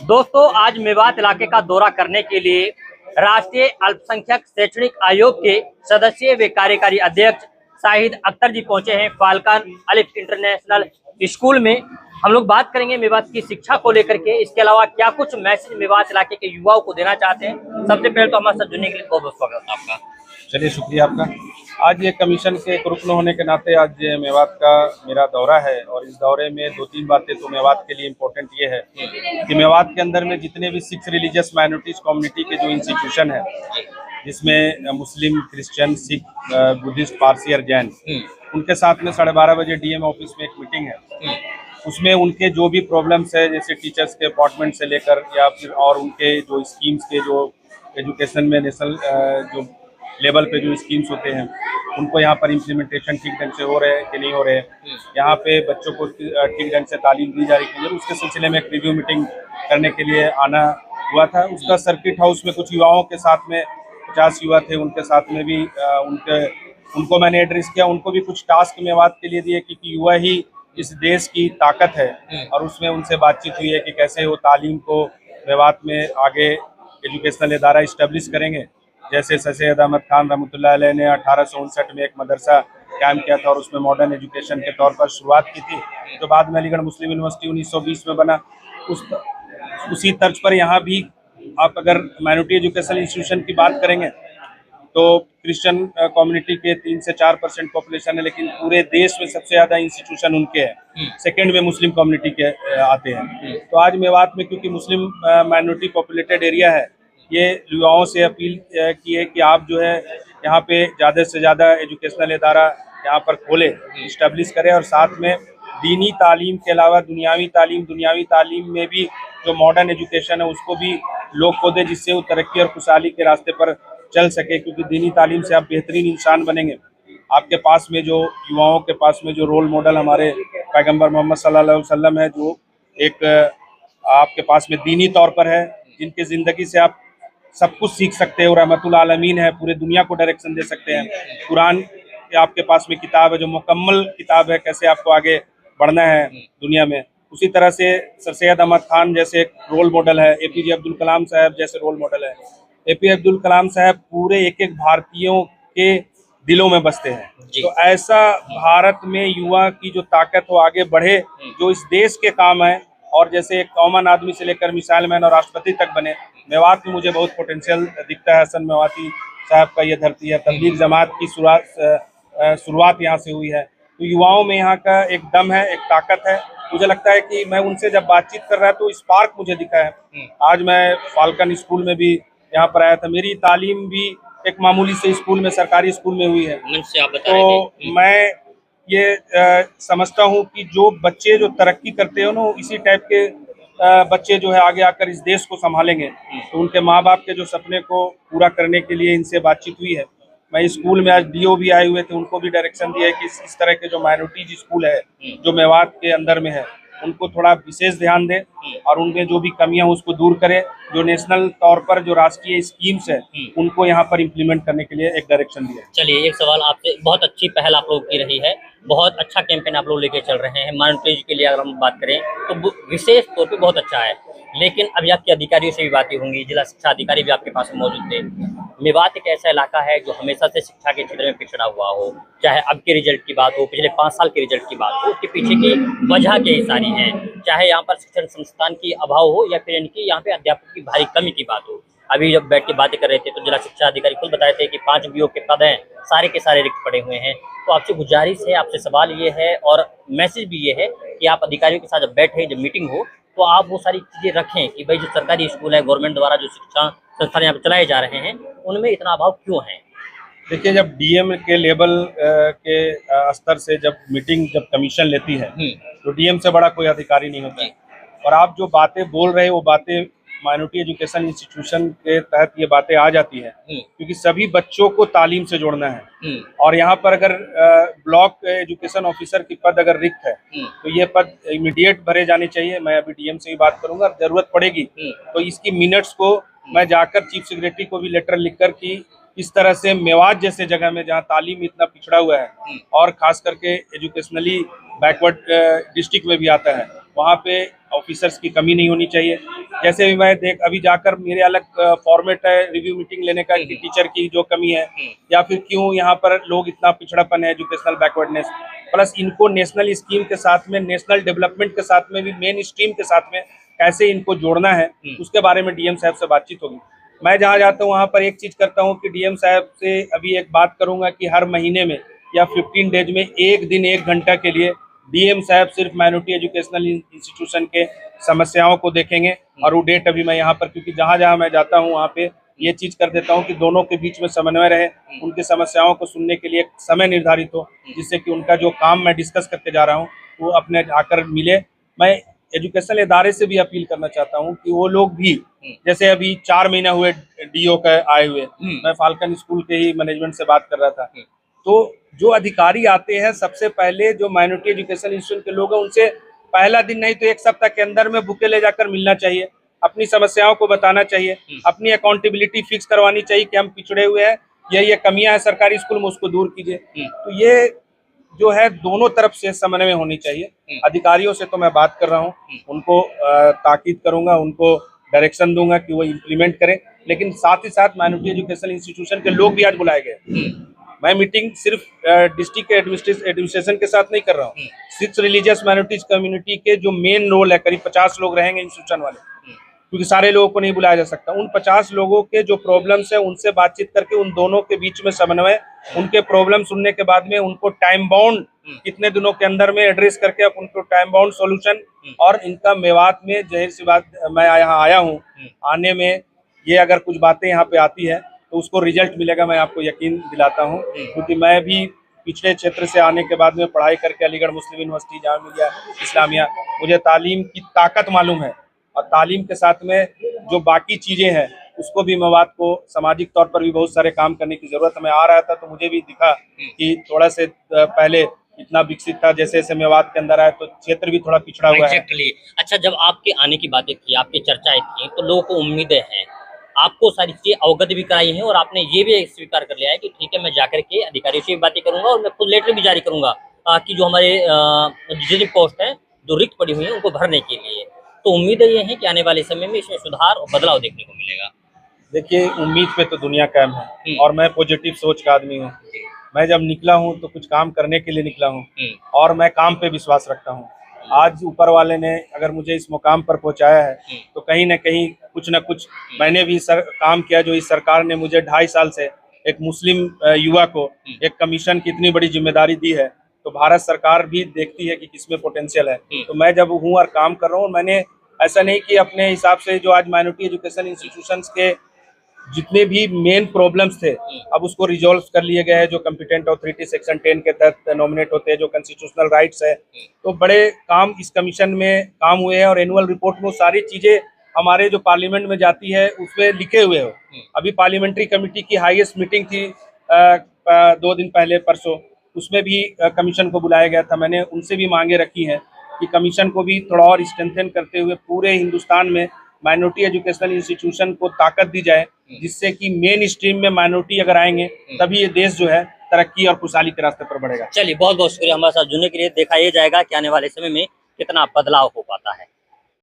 दोस्तों, आज मेवात इलाके का दौरा करने के लिए राष्ट्रीय अल्पसंख्यक शैक्षणिक आयोग के सदस्य व कार्यकारी अध्यक्ष शाहिद अख्तर जी पहुंचे हैं फाल्कन अलिफ इंटरनेशनल स्कूल में। हम लोग बात करेंगे मेवात की शिक्षा को लेकर के, इसके अलावा क्या कुछ मैसेज मेवात इलाके के युवाओं को देना चाहते हैं। सबसे पहले तो हमारे साथ जुड़ने के लिए बहुत बहुत स्वागत है आपका। चलिए, शुक्रिया आपका। आज ये कमीशन के एक रुकन होने के नाते आज मेवात का मेरा दौरा है, और इस दौरे में दो तीन बातें तो मेवात के लिए इम्पोर्टेंट ये है कि मेवात के अंदर में जितने भी 6 रिलीजियस माइनॉरिटीज कम्युनिटी के जो इंस्टीट्यूशन है, जिसमें मुस्लिम, क्रिश्चियन, सिख, बुद्धिस्ट, पारसी और जैन, उनके साथ में 12:30 बजे डीएम ऑफिस में एक मीटिंग है। उसमें उनके जो भी प्रॉब्लम्स है, जैसे टीचर्स के अपॉइंटमेंट से लेकर या फिर और उनके जो स्कीम्स के जो एजुकेशन में नेशनल जो लेवल पे जो स्कीम्स होते हैं, उनको यहाँ पर इम्प्लीमेंटेशन ठीक ढंग से हो रहे हैं कि नहीं हो रहे हैं, यहाँ पे बच्चों को ठीक ढंग से तालीम दी जा रही है, उसके सिलसिले में एक रिव्यू मीटिंग करने के लिए आना हुआ था। उसका सर्किट हाउस में कुछ युवाओं के साथ में 50 युवा थे, उनके साथ में भी उनको मैंने एड्रेस किया। उनको भी कुछ टास्क मेवात के लिए दिए, क्योंकि युवा ही इस देश की ताकत है, और उसमें उनसे बातचीत हुई है कि कैसे वो तालीम को मेवात में आगे एजुकेशनल इदारा इस्टेब्लिश करेंगे। जैसे सैयद अहमद खान रहमतुल्लाह अलैह ने 1859 में एक मदरसा कायम किया था और उसमें मॉडर्न एजुकेशन के तौर पर शुरुआत की थी, जो बाद में अलीगढ़ मुस्लिम यूनिवर्सिटी 1920 में बना। उसी तर्ज पर यहाँ भी आप अगर माइनॉरिटी एजुकेशन इंस्टीट्यूशन की बात करेंगे तो क्रिश्चियन कम्युनिटी के 3 से 4% पॉपुलेशन है, लेकिन पूरे देश में सबसे ज़्यादा इंस्टीट्यूशन उनके हैं। सेकेंड में मुस्लिम कम्युनिटी के आते हैं। तो आज मेवात में क्योंकि मुस्लिम माइनॉरिटी पॉपुलेटेड एरिया है, ये युवाओं से अपील की है कि आप जो है यहाँ पे ज़्यादा से ज़्यादा एजुकेशनल इदारा यहाँ पर खोले, इस्टेब्लिश करें, और साथ में दीनी तालीम के अलावा दुनियावी तालीम में भी जो मॉडर्न एजुकेशन है उसको भी लोग को दे, जिससे वो तरक्की और खुशहाली के रास्ते पर चल सके। क्योंकि दीनी तालीम से आप बेहतरीन इंसान बनेंगे। आपके पास में जो युवाओं के पास में जो रोल मॉडल हमारे पैगंबर मोहम्मद सल्लल्लाहु अलैहि वसल्लम है, जो एक आपके पास में दीनी तौर पर है, जिनके ज़िंदगी से आप सब कुछ सीख सकते हो, रहमतुल आलमीन है, पूरे दुनिया को डायरेक्शन दे सकते हैं। कुरान आपके पास में किताब है जो मुकम्मल किताब है, कैसे आपको आगे बढ़ना है दुनिया में। उसी तरह से सर सैयद अहमद खान जैसे एक रोल मॉडल है, एपीजे अब्दुल कलाम साहब जैसे रोल मॉडल है। एपीजे अब्दुल कलाम साहब पूरे एक भारतीयों के दिलों में बसते हैं। तो ऐसा भारत में युवा की जो ताकत हो आगे बढ़े, जो इस देश के काम है, और जैसे एक कॉमन आदमी से लेकर मिसाइल मैन और राष्ट्रपति तक बने। मेवात में मुझे बहुत पोटेंशियल दिखता है। हसन मेवाती साहब का ये धरती है, तबलीग जमात की शुरुआत यहाँ से हुई है। तो युवाओं में यहाँ का एक दम है, एक ताकत है। मुझे लगता है कि मैं उनसे जब बातचीत कर रहा तो स्पार्क मुझे दिखा है। आज मैं फाल्कन स्कूल में भी यहाँ पर आया था। मेरी तालीम भी एक मामूली से स्कूल में, सरकारी स्कूल में हुई है। तो मैं ये समझता हूँ कि जो बच्चे जो तरक्की करते हो ना, इसी टाइप के बच्चे जो है आगे आकर इस देश को संभालेंगे। तो उनके माँ बाप के जो सपने को पूरा करने के लिए इनसे बातचीत हुई है। मैं स्कूल में आज डीओ भी आए हुए थे, उनको भी डायरेक्शन दिया है कि इस तरह के जो माइनॉरिटीज स्कूल है जो मेवात के अंदर में है, उनको थोड़ा विशेष ध्यान दें और उनमें जो भी कमियां हैं उसको दूर करें। जो नेशनल तौर पर जो राष्ट्रीय स्कीम्स है उनको यहाँ पर इम्प्लीमेंट करने के लिए एक डायरेक्शन दिया। चलिए, एक सवाल आपसे, बहुत अच्छी पहल आप लोग की रही है, बहुत अच्छा कैंपेन आप लोग लेके चल रहे हैं। माइनॉरिटीज के लिए अगर हम बात करें तो विशेष तौर पे बहुत अच्छा है, लेकिन अभी आपके अधिकारियों से भी बातें होंगी, जिला शिक्षा अधिकारी भी आपके पास मौजूद थे। मेवात एक ऐसा इलाका है जो हमेशा से शिक्षा के क्षेत्र में पिछड़ा हुआ हो, चाहे अब के रिजल्ट की बात हो, पिछले 5 साल के रिजल्ट की बात हो, उसके पीछे की वजह कई सारी है। चाहे यहाँ पर शिक्षण संस्थान की अभाव हो या फिर इनकी यहाँ पे अध्यापक की भारी कमी की बात हो। अभी जब बैठ के बातें कर रहे थे तो जिला शिक्षा अधिकारी खुद बताए थे कि 5 बीओ के पद हैं, सारे के सारे रिक्त पड़े हुए हैं। तो आपसे गुजारिश है, आपसे सवाल ये है और मैसेज भी ये है कि आप अधिकारियों के साथ जब बैठे, जब मीटिंग हो, तो आप वो सारी चीज़ें रखें कि भाई जो सरकारी स्कूल है, गवर्नमेंट द्वारा जो शिक्षा संस्थान यहाँ पर चलाए जा रहे हैं, उनमें इतना अभाव क्यों है। देखिए, जब डीएम के लेवल के स्तर से जब मीटिंग जब कमीशन लेती है तो डीएम से बड़ा कोई अधिकारी नहीं होता है। और आप जो बातें बोल रहे हैं वो बातें माइनॉरिटी एजुकेशन इंस्टीट्यूशन के तहत ये बातें आ जाती हैं, क्योंकि सभी बच्चों को तालीम से जोड़ना है। और यहाँ पर अगर ब्लॉक एजुकेशन ऑफिसर की पद अगर रिक्त है तो ये पद इमीडिएट भरे जाने चाहिए। मैं अभी डीएम से भी बात करूंगा, जरूरत पड़ेगी तो इसकी मिनट्स को मैं जाकर चीफ सेक्रेटरी को भी लेटर लिखकर कि इस तरह से मेवात जैसे जगह में जहाँ तालीम इतना पिछड़ा हुआ है और खास करके एजुकेशनली बैकवर्ड डिस्ट्रिक्ट में भी आता है, वहाँ पे ऑफिसर्स की कमी नहीं होनी चाहिए। जैसे भी मैं देख अभी जाकर मेरे अलग फॉर्मेट है रिव्यू मीटिंग लेने का कि टीचर की जो कमी है या फिर क्यों यहाँ पर लोग इतना पिछड़ापन है, एजुकेशनल बैकवर्डनेस, प्लस इनको नेशनल स्कीम के साथ में, नेशनल डेवलपमेंट के साथ में भी, मेन स्ट्रीम के साथ में कैसे इनको जोड़ना है, उसके बारे में डीएम साहब से बातचीत होगी। मैं जहाँ जाता हूँ वहाँ पर एक चीज़ करता हूँ कि डीएम साहब से अभी एक बात करूँगा कि हर महीने में या 15 डेज में एक दिन 1 घंटा के लिए डीएम साहब सिर्फ माइनॉरिटी एजुकेशनल इंस्टीट्यूशन के समस्याओं को देखेंगे। और वो डेट अभी मैं यहाँ पर, क्योंकि जहाँ जहाँ मैं जाता हूँ वहाँ पे ये चीज़ कर देता हूँ कि दोनों के बीच में समन्वय रहे, उनकी समस्याओं को सुनने के लिए एक समय निर्धारित हो, जिससे कि उनका जो काम मैं डिस्कस करके जा रहा हूँ वो अपने आकर मिले। मैं एजुकेशनल इदारे से भी अपील करना चाहता हूँ कि वो लोग भी, जैसे अभी 4 महीना हुए डीओ का आए हुए, मैं फाल्कन स्कूल के ही मैनेजमेंट से बात कर रहा था, तो जो अधिकारी आते हैं सबसे पहले जो माइनॉरिटी एजुकेशन इंस्टीट्यूशन के लोग हैं उनसे पहला दिन नहीं तो 1 सप्ताह के अंदर में बुके ले जाकर मिलना चाहिए, अपनी समस्याओं को बताना चाहिए, अपनी अकाउंटेबिलिटी फिक्स करवानी चाहिए कि हम पिछड़े हुए हैं, ये कमियां हैं सरकारी स्कूल में, उसको दूर कीजिए। तो ये जो है दोनों तरफ से समन्वय होनी चाहिए। अधिकारियों से तो मैं बात कर रहा हूँ, उनको ताकीद करूंगा, उनको डायरेक्शन दूंगा कि वो इम्प्लीमेंट करें, लेकिन साथ ही साथ माइनॉरिटी एजुकेशन इंस्टीट्यूशन के लोग भी आज बुलाए गए। मैं मीटिंग सिर्फ डिस्ट्रिक्ट एडमिनिस्ट्रेशन के साथ नहीं कर रहा हूँ, 6 रिलीजियस माइनॉरिटीज कम्युनिटी के जो मेन रोल है, करीब 50 लोग रहेंगे इंस्टीट्यूशन वाले, क्योंकि सारे लोगों को नहीं बुलाया जा सकता। उन 50 लोगों के जो प्रॉब्लम्स है उनसे बातचीत करके उन दोनों के बीच में समन्वय, उनके प्रॉब्लम सुनने के बाद में उनको टाइम बाउंड कितने दिनों के अंदर में एड्रेस करके अब उनको टाइम बाउंड सॉल्यूशन, और इनका मेवात में जाहिर सी बात मैं यहाँ आया हूँ, आने में ये अगर कुछ बातें यहाँ पे आती है तो उसको रिजल्ट मिलेगा, मैं आपको यकीन दिलाता हूँ। क्योंकि मैं भी पिछड़े क्षेत्र से आने के बाद में पढ़ाई करके अलीगढ़ मुस्लिम यूनिवर्सिटी, जामिया मिलिया इस्लामिया, मुझे तालीम की ताकत मालूम है, और तालीम के साथ में जो बाकी चीज़ें हैं उसको भी मेवात को सामाजिक तौर पर भी बहुत सारे काम करने की ज़रूरत है। मैं आ रहा था तो मुझे भी दिखा कि थोड़ा से पहले इतना विकसित था, जैसे जैसे मेवात के अंदर आया तो क्षेत्र भी थोड़ा पिछड़ा हुआ है। अच्छा, जब आपके आने की बातें की, आपकी चर्चाएं की, तो लोगों को उम्मीदें हैं, आपको सारी चीजें अवगत भी कराई हैं और आपने ये भी स्वीकार कर लिया है कि ठीक है, मैं जाकर के अधिकारियों से भी बातें करूंगा और मैं खुद लेटर भी जारी करूंगा कि जो हमारे जितनी पोस्ट हैं जो रिक्त पड़ी हुई हैं उनको भरने के लिए। तो उम्मीदें ये हैं कि आने वाले समय में इसमें सुधार और बदलाव देखने को मिलेगा। देखिए, उम्मीद पे तो दुनिया कायम है और मैं पॉजिटिव सोच का आदमी हूँ। मैं जब निकला हूँ तो कुछ काम करने के लिए निकला हूँ और मैं काम पे विश्वास रखता हूँ। आज ऊपर वाले ने अगर मुझे इस मुकाम पर पहुंचाया है तो कहीं ना कहीं कुछ ना कुछ मैंने भी काम किया, जो इस सरकार ने मुझे 2.5 साल से एक मुस्लिम युवा को एक कमीशन की इतनी बड़ी जिम्मेदारी दी है, तो भारत सरकार भी देखती है कि किसमें पोटेंशियल है। तो मैं जब हूँ और काम कर रहा हूँ, मैंने ऐसा नहीं कि अपने हिसाब से जो आज माइनॉरिटी एजुकेशन इंस्टीट्यूशंस के जितने भी मेन प्रॉब्लम्स थे अब उसको रिजॉल्व कर लिए गए हैं, जो कॉम्पिटेंट अथॉरिटी सेक्शन 10 के तहत नॉमिनेट होते हैं, जो कॉन्स्टिट्यूशनल राइट्स है, तो बड़े काम इस कमीशन में काम हुए हैं। और एनुअल रिपोर्ट में सारी चीज़ें हमारे जो पार्लियामेंट में जाती है उसमें लिखे हुए हो। अभी पार्लियामेंट्री कमेटी की हाईएस्ट मीटिंग थी 2 दिन पहले, परसों, उसमें भी कमीशन को बुलाया गया था। मैंने उनसे भी मांगे रखी हैं कि कमीशन को भी थोड़ा और स्ट्रेंथन करते हुए पूरे हिंदुस्तान में माइनॉरिटी एजुकेशनल इंस्टीट्यूशन को ताकत दी जाए, जिससे कि मेन स्ट्रीम में माइनॉरिटी अगर आएंगे तभी ये देश जो है तरक्की और खुशहाली के रास्ते पर बढ़ेगा। चलिए, बहुत बहुत शुक्रिया हमारे साथ जुड़ने के लिए। देखा ये जाएगा कि आने वाले समय में कितना बदलाव हो पाता है।